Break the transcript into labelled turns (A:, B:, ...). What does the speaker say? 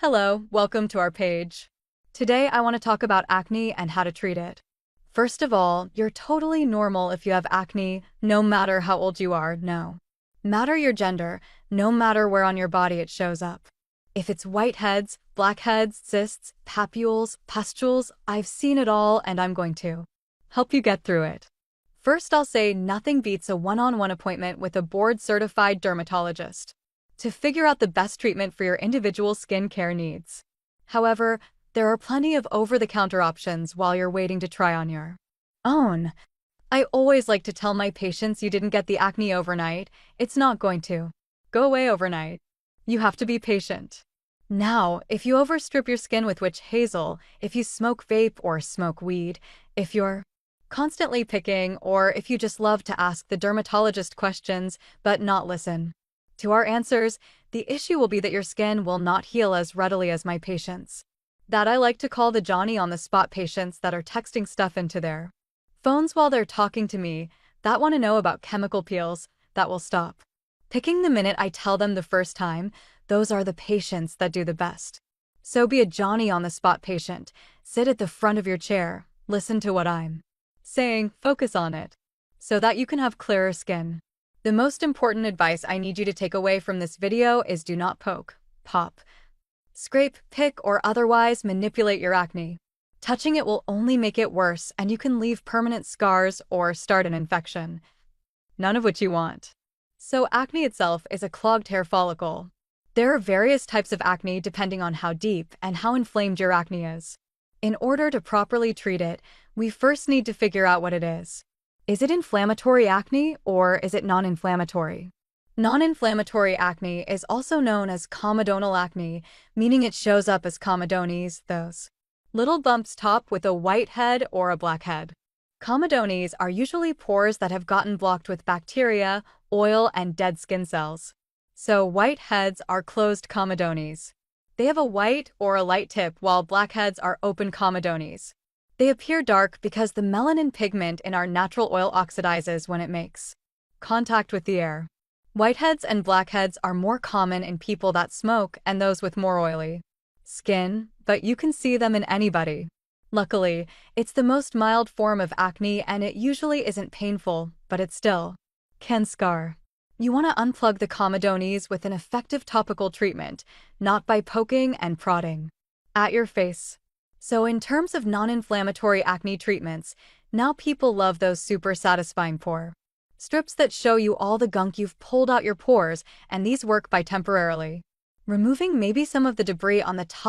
A: Hello, welcome to our page. Today I want to talk about acne and how to treat it. First of all, you're totally normal if you have acne, no matter how old you are, no matter your gender, no matter where on your body it shows up. If it's whiteheads, blackheads, cysts, papules, pustules, I've seen it all and I'm going to help you get through it. First, I'll say nothing beats a one-on-one appointment with a board-certified dermatologist to figure out the best treatment for your individual skincare needs. However, there are plenty of over-the-counter options while you're waiting to try on your own. I always like to tell my patients you didn't get the acne overnight. It's not going to go away overnight. You have to be patient. Now, if you overstrip your skin with witch hazel, if you smoke vape or smoke weed, if you're constantly picking, or if you just love to ask the dermatologist questions but not listen to our answers, the issue will be that your skin will not heal as readily as my patients. That I like to call the Johnny-on-the-spot patients that are texting stuff into their phones while they're talking to me, that want to know about chemical peels, that will stop picking the minute I tell them the first time. Those are the patients that do the best. So be a Johnny-on-the-spot patient. Sit at the front of your chair, listen to what I'm saying, focus on it, so that you can have clearer skin. The most important advice I need you to take away from this video is do not poke, pop, scrape, pick, or otherwise manipulate your acne. Touching it will only make it worse, and you can leave permanent scars or start an infection, none of which you want. So acne itself is a clogged hair follicle. There are various types of acne depending on how deep and how inflamed your acne is. In order to properly treat it, we first need to figure out what it is. Is it inflammatory acne or is it non-inflammatory? Non-inflammatory acne is also known as comedonal acne, meaning it shows up as comedones, those little bumps top with a whitehead or a blackhead. Comedones are usually pores that have gotten blocked with bacteria, oil, and dead skin cells. So whiteheads are closed comedones. They have a white or a light tip, while blackheads are open comedones. They appear dark because the melanin pigment in our natural oil oxidizes when it makes contact with the air. Whiteheads and blackheads are more common in people that smoke and those with more oily skin, but you can see them in anybody. Luckily, it's the most mild form of acne and it usually isn't painful, but it still can scar. You want to unplug the comedones with an effective topical treatment, not by poking and prodding at your face. So in terms of non-inflammatory acne treatments, now people love those super satisfying pore strips that show you all the gunk you've pulled out your pores, and these work by temporarily removing maybe some of the debris on the top